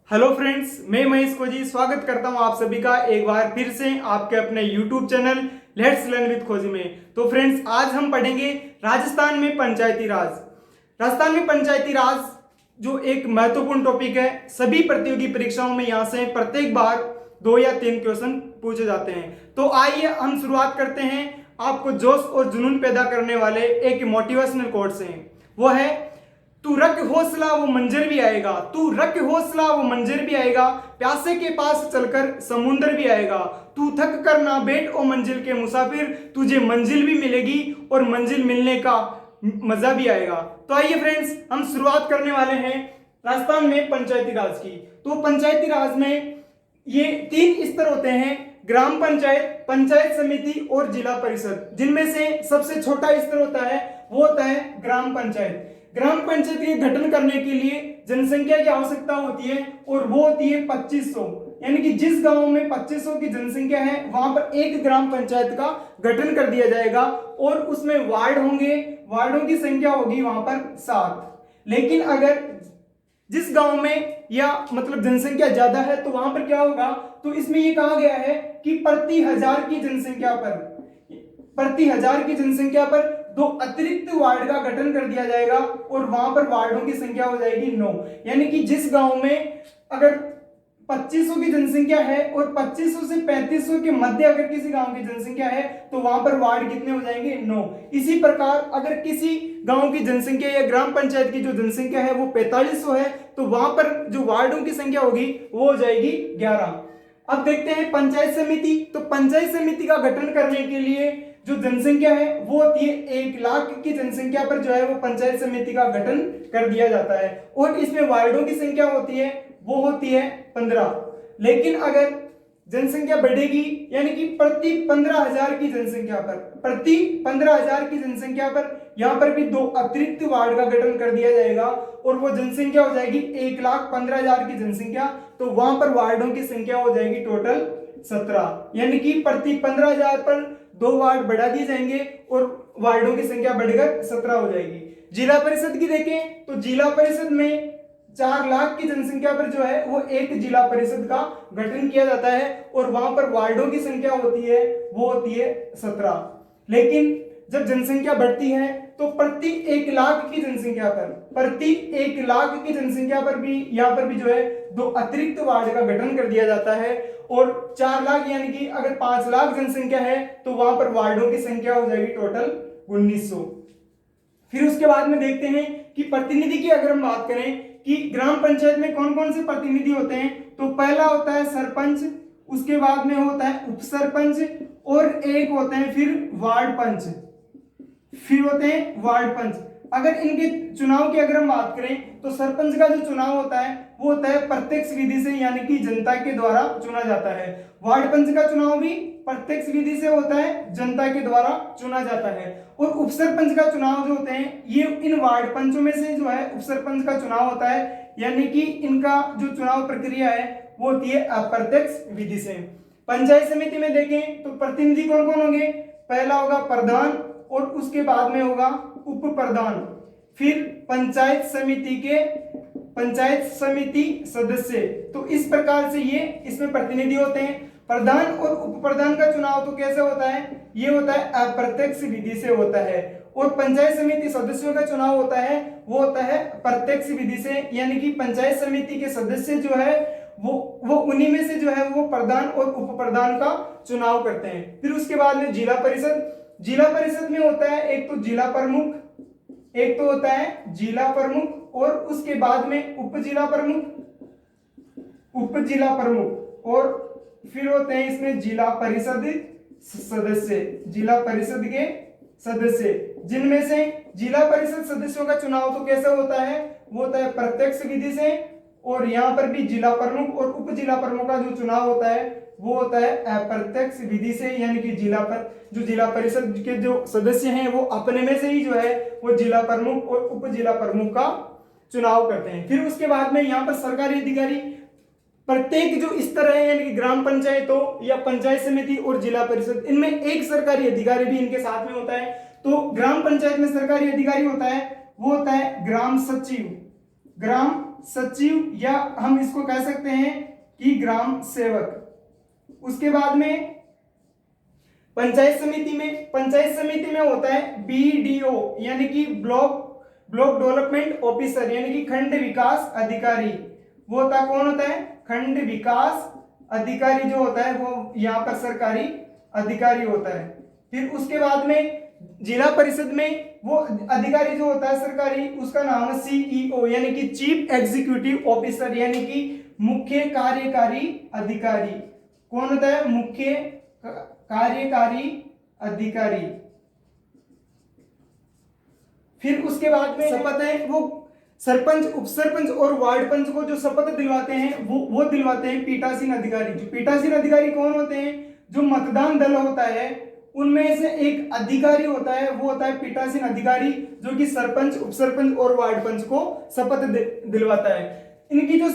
Hello friends, मैं महेश खोजी स्वागत करता हूं आप सभी का एक बार फिर से आपके अपने YouTube channel let's learn with खोजी में। तो फ्रेंड्स, आज हम पढ़ेंगे राजस्थान में पंचायती राज। राजस्थान में पंचायती राज जो एक महत्वपूर्ण टॉपिक है, सभी प्रतियोगी परीक्षाओं में यहाँ से प्रत्येक बार 2 या 3 क्वेश्चन पूछे जाते हैं। तो आइए हम शुरुआत करते हैं आपको जोश और जुनून पैदा करने वाले एक मोटिवेशनल कोट से। वो है, तू रख हौसला वो मंजर भी आएगा, तू रख हौसला वो मंजर भी आएगा, प्यासे के पास चलकर समुंदर भी आएगा, तू थक कर ना बैठ ओ मंजिल के मुसाफिर, तुझे मंजिल भी मिलेगी और मंजिल मिलने का मजा भी आएगा। तो आइए फ्रेंड्स, हम शुरुआत करने वाले हैं राजस्थान में पंचायती राज की। तो पंचायती राज में ये 3 स्तर होते हैं, ग्राम पंचायत, पंचायत समिति और जिला परिषद, जिनमें से सबसे छोटा स्तर होता है वो होता है ग्राम पंचायत। ग्राम पंचायत के गठन करने के लिए जनसंख्या की आवश्यकता होती है और वो होती है 2500। यानी कि जिस गांव में 2500 की जनसंख्या है वहां पर एक ग्राम पंचायत का गठन कर दिया जाएगा और उसमें वार्ड होंगे, वार्डों की संख्या होगी वहां पर 7। लेकिन अगर जिस गांव में या मतलब जनसंख्या ज्यादा है तो वहां पर क्या होगा, तो इसमें ये कहा गया है कि प्रति हजार की जनसंख्या पर 2 अतिरिक्त वार्ड का गठन कर दिया जाएगा और वहां पर वार्डों की संख्या हो जाएगी 9। यानी कि जिस गांव में अगर 2500 की जनसंख्या है और 2500 से 3500 के मध्य अगर किसी गांव की जनसंख्या है तो वहां पर वार्ड कितने हो जाएंगे, 9। इसी प्रकार अगर किसी गांव की जनसंख्या या ग्राम पंचायत की जो जनसंख्या है वो 4500 है तो वहां पर जो वार्डों की संख्या होगी वो हो जाएगी 11। अब देखते हैं पंचायत समिति। तो पंचायत समिति का गठन करने के लिए जो जनसंख्या है वो होती है 1 लाख की जनसंख्या पर जो है वो पंचायत समिति का गठन कर दिया जाता है और इसमें वार्डों की संख्या होती है वो होती है 15। लेकिन अगर जनसंख्या बढ़ेगी यानी कि प्रति 15,000 की जनसंख्या पर यहां पर भी 2 अतिरिक्त वार्ड का गठन कर दिया जाएगा और वो जनसंख्या हो जाएगी 1,15,000 की जनसंख्या। तो वहां पर वार्डों की संख्या हो जाएगी टोटल 17। यानी कि प्रति 15,000 पर 2 वार्ड बढ़ा दिए जाएंगे और वार्डों की संख्या बढ़कर 17 हो जाएगी। जिला परिषद की देखें तो जिला परिषद में 4 लाख की जनसंख्या पर जो है वो एक जिला परिषद का गठन किया जाता है और वहां पर वार्डों की संख्या होती है वो होती है 17। लेकिन जब जनसंख्या बढ़ती है तो प्रति 1 लाख की जनसंख्या पर भी यहाँ पर भी जो है 2 अतिरिक्त वार्ड का गठन कर दिया जाता है और 4 लाख यानी कि अगर 5 लाख जनसंख्या है तो वहां पर वार्डों की संख्या हो जाएगी टोटल 1900। फिर उसके बाद में देखते हैं कि प्रतिनिधि की अगर हम बात करें कि ग्राम पंचायत में कौन कौन से प्रतिनिधि होते हैं, तो पहला होता है सरपंच, उसके बाद में होता है उप सरपंच और एक होते हैं फिर वार्ड पंच। अगर इनके चुनाव की अगर हम बात करें तो सरपंच का जो चुनाव होता है वो होता है प्रत्यक्ष विधि से यानी कि जनता के द्वारा चुना जाता है। वार्ड पंच का चुनाव भी प्रत्यक्ष विधि से होता है, जनता के द्वारा चुना जाता है। और उप सरपंच का चुनाव जो होते हैं ये इन वार्ड पंचों में से जो है उप सरपंच का चुनाव होता है, यानी कि इनका जो चुनाव प्रक्रिया है वो होती है अप्रत्यक्ष विधि से। पंचायत समिति में देखें तो प्रतिनिधि कौन कौन होंगे, पहला होगा प्रधान और उसके बाद में होगा उप प्रधान, फिर पंचायत समिति सदस्य। तो इस प्रकार से ये इसमें प्रतिनिधि होते हैं। प्रधान और उप प्रधान का चुनाव तो कैसे होता है, ये होता है अप्रत्यक्ष विधि से होता है और पंचायत समिति सदस्यों का चुनाव होता है वो होता है प्रत्यक्ष विधि से, यानी कि पंचायत समिति के सदस्य जो है वो उन्हीं में से जो है वो प्रधान और उप प्रधान का चुनाव करते हैं। फिर उसके बाद में जिला परिषद में होता है एक तो जिला प्रमुख और उसके बाद में उप जिला प्रमुख और फिर होते हैं इसमें जिला परिषद के सदस्य, जिनमें से जिला परिषद सदस्यों का चुनाव तो कैसे होता है, वो होता है प्रत्यक्ष विधि से और यहाँ पर भी जिला प्रमुख और उप जिला प्रमुख का जो चुनाव होता है वो होता है अप्रत्यक्ष विधि से, यानी कि जिला परिषद के जो सदस्य हैं वो अपने में से ही जो है वो जिला प्रमुख और उप जिला प्रमुख का चुनाव करते हैं। फिर उसके बाद में यहाँ पर सरकारी अधिकारी प्रत्येक जो स्तर है यानी कि ग्राम पंचायत हो या पंचायत समिति और जिला परिषद, इनमें एक सरकारी अधिकारी भी इनके साथ में होता है। तो ग्राम पंचायत में सरकारी अधिकारी होता है वो होता है ग्राम सचिव, ग्राम सचिव या हम इसको कह सकते हैं कि ग्राम सेवक। उसके बाद में पंचायत समिति में होता है बीडीओ यानी कि ब्लॉक डेवलपमेंट ऑफिसर यानी कि खंड विकास अधिकारी। वो होता है, कौन होता है? खंड विकास अधिकारी जो होता है वो यहाँ पर सरकारी अधिकारी होता है। फिर उसके बाद में जिला परिषद में वो अधिकारी जो होता है सरकारी, उसका नाम है सीईओ यानी कि चीफ एग्जीक्यूटिव ऑफिसर यानी कि मुख्य कार्यकारी अधिकारी। कौन होता है? मुख्य कार्यकारी अधिकारी। फिर उसके बाद में शपथ है वो सरपंच, उपसरपंच और वार्ड पंच को जो शपथ दिलवाते हैं वो दिलवाते हैं पीठासीन अधिकारी। जो पीठासीन अधिकारी कौन होते हैं? जो मतदान दल होता है उनमें से एक अधिकारी होता है, वो होता है पीठासीन अधिकारी, जो कि सरपंच, उपसरपंच और वार्ड पंच को शपथ दिलवाता है। इनकी जो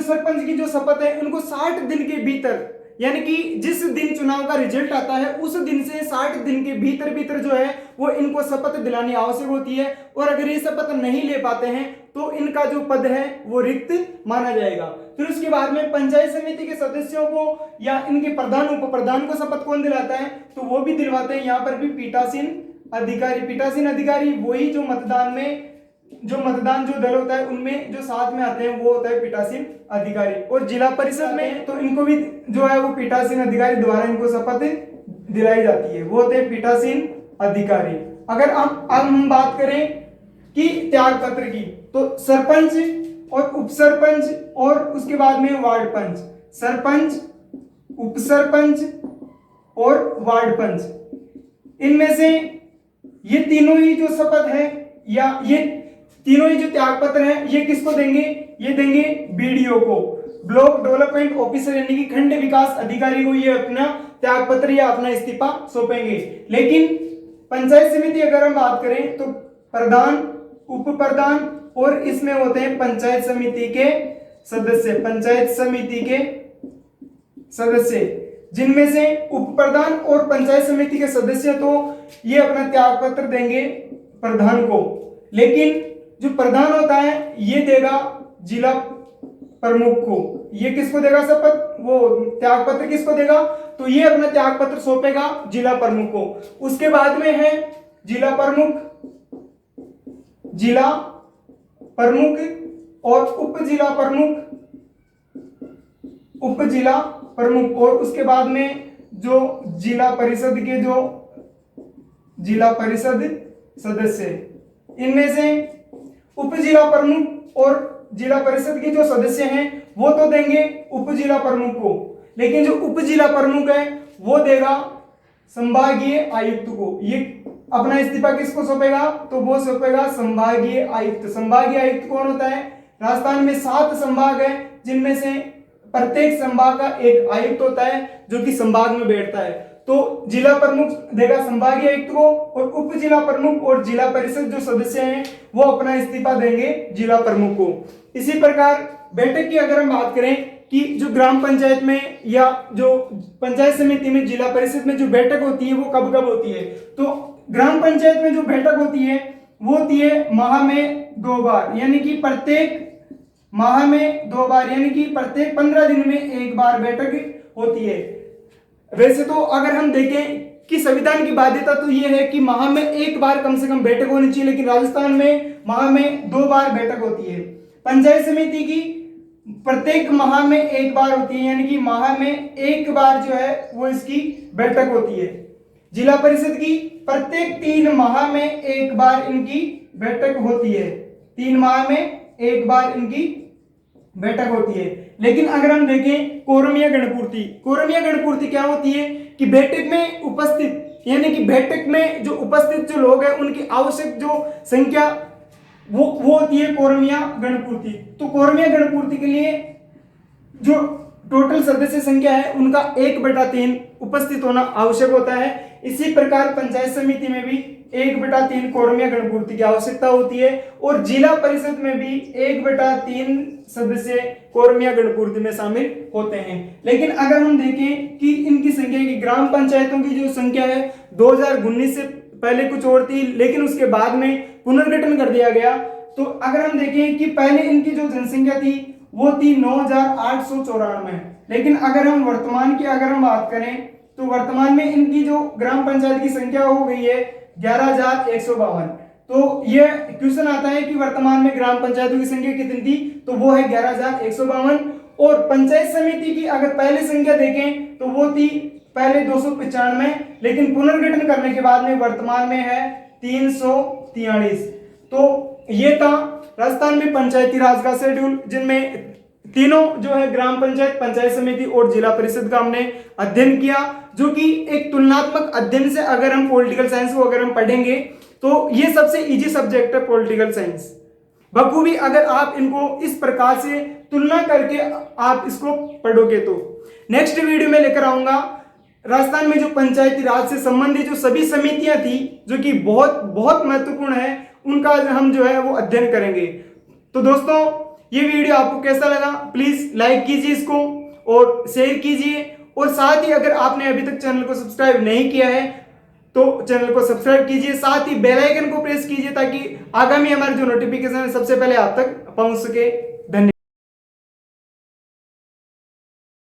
सरपंच की जो शपथ है उनको 60 दिन के भीतर यानी कि जिस दिन चुनाव का रिजल्ट आता है उस दिन से 60 दिन के भीतर जो है वो इनको शपथ दिलानी आवश्यक होती है। और अगर ये शपथ नहीं ले पाते हैं तो इनका जो पद है वो रिक्त माना जाएगा। फिर उसके बाद में पंचायत समिति के सदस्यों को या इनके प्रधान, उप प्रधान को शपथ कौन दिलाता है? तो वो भी दिलवाते हैं यहाँ पर भी पीठासीन अधिकारी। पीठासीन अधिकारी वही जो मतदान जो दल होता है उनमें जो साथ में आते हैं वो होता है पीठासीन अधिकारी। और जिला परिषद में तो इनको भी जो है वो पीठासीन अधिकारी द्वारा इनको शपथ दिलाई जाती है, वो होते हैं पीठासीन अधिकारी। अगर अब हम बात करें कि त्याग पत्र की, तो सरपंच और उपसरपंच और उसके बाद में वार्ड पंच, सरपंच, उपसरपंच और वार्ड पंच, इनमें से ये तीनों ही जो शपथ है या ये तीनों ही जो त्याग पत्र है ये किसको देंगे? ये देंगे बीडीओ को, ब्लॉक डेवलपमेंट ऑफिसर यानी कि खंड विकास अधिकारी को ये अपना त्याग पत्र या अपना इस्तीफा सौंपेंगे। लेकिन पंचायत समिति अगर हम बात करें तो प्रधान, उप प्रधान और इसमें होते हैं पंचायत समिति के सदस्य, जिनमें से उप प्रधान और पंचायत समिति के सदस्य तो ये अपना त्याग पत्र देंगे प्रधान को। लेकिन जो प्रधान होता है ये देगा जिला प्रमुख को। ये किसको देगा शपथ? वो त्याग पत्र किसको देगा? तो ये अपना त्याग पत्र सौंपेगा जिला प्रमुख को। उसके बाद में है जिला प्रमुख और उप जिला प्रमुख और उसके बाद में जो जिला परिषद सदस्य, इनमें से उप जिला प्रमुख और जिला परिषद के जो सदस्य हैं वो तो देंगे उप जिला प्रमुख को, लेकिन जो उप जिला प्रमुख है वो देगा संभागीय आयुक्त को। ये अपना इस्तीफा किसको सौंपेगा? तो वो सौंपेगा संभागीय आयुक्त। संभागीय आयुक्त कौन होता है? राजस्थान में 7 संभाग है, जिनमें से प्रत्येक संभाग का एक आयुक्त होता है जो कि संभाग में बैठता है। तो जिला प्रमुख देगा संभागीय आयुक्त को और उप जिला प्रमुख और जिला परिषद जो सदस्य हैं वो अपना इस्तीफा देंगे जिला प्रमुख को। इसी प्रकार बैठक की अगर हम बात करें कि जो ग्राम पंचायत में या जो पंचायत समिति में, जिला परिषद में जो बैठक होती है वो कब कब होती है? तो ग्राम पंचायत में जो बैठक होती है वो होती है माह में 2 बार, यानी कि प्रत्येक माह में 2 बार, यानी कि प्रत्येक 15 दिन में 1 बार बैठक होती है। वैसे तो अगर हम देखें कि संविधान की बाध्यता तो ये है कि माह में 1 बार कम से कम बैठक होनी चाहिए, लेकिन राजस्थान में माह में 2 बार बैठक होती है। पंचायत समिति की प्रत्येक माह में 1 बार होती है, यानी कि माह में 1 बार जो है वो इसकी बैठक होती है। जिला परिषद की प्रत्येक 3 माह में 1 बार इनकी बैठक होती है, 3 माह में 1 बार इनकी बैठक होती है। लेकिन अगर हम देखें कोरम या गणपूर्ति क्या होती है कि बैठक में उपस्थित, यानी कि बैठक में जो उपस्थित जो लोग हैं उनकी आवश्यक जो संख्या वो होती है कोरम या गणपूर्ति। तो कोरम या गणपूर्ति के लिए जो टोटल सदस्य संख्या है उनका 1/3 उपस्थित होना आवश्यक होता है। इसी प्रकार पंचायत समिति में भी 1/3 कोरम या गणपूर्ति की आवश्यकता होती है और जिला परिषद में भी 1/3 सदस्य कोरम या गणपूर्ति में शामिल होते हैं। लेकिन अगर हम देखें कि इनकी संख्या की ग्राम पंचायतों की जो संख्या है 2019 से पहले कुछ और थी, लेकिन उसके बाद में पुनर्गठन कर दिया गया तो अगर हम देखें कि पहले इनकी जो जनसंख्या थी वो थी 9,894, लेकिन अगर हम वर्तमान की अगर हम बात करें तो वर्तमान में इनकी जो ग्राम पंचायत की संख्या हो गई है 11,152। तो ये क्वेश्चन आता है कि वर्तमान में ग्राम पंचायतों की संख्या कितनी थी, तो वो है 11,152। और पंचायत समिति की अगर पहले संख्या देखें तो वो थी पहले 295, लेकिन पुनर्गठन करने के बाद में वर्तमान में है 343। तो ये था राजस्थान में पंचायती राज का शेड्यूल, जिनमें तीनों जो है ग्राम पंचायत, पंचायत समिति और जिला परिषद का हमने अध्ययन किया, जो कि एक तुलनात्मक अध्ययन से अगर हम पॉलिटिकल साइंस को अगर हम पढ़ेंगे तो ये सबसे इजी सब्जेक्ट है पॉलिटिकल साइंस। बखूबी अगर आप इनको इस प्रकार से तुलना करके आप इसको पढ़ोगे तो नेक्स्ट वीडियो में लेकर आऊंगा राजस्थान में जो पंचायती राज से संबंधित जो सभी समितियां थी जो कि बहुत बहुत महत्वपूर्ण है, उनका हम जो है वो अध्ययन करेंगे। तो दोस्तों ये वीडियो आपको कैसा लगा, प्लीज लाइक कीजिए इसको और शेयर कीजिए, और साथ ही अगर आपने अभी तक चैनल को सब्सक्राइब नहीं किया है तो चैनल को सब्सक्राइब कीजिए, साथ ही बेल आइकन को प्रेस कीजिए ताकि आगामी हमारे जो नोटिफिकेशन है सबसे पहले आप तक पहुंच सके।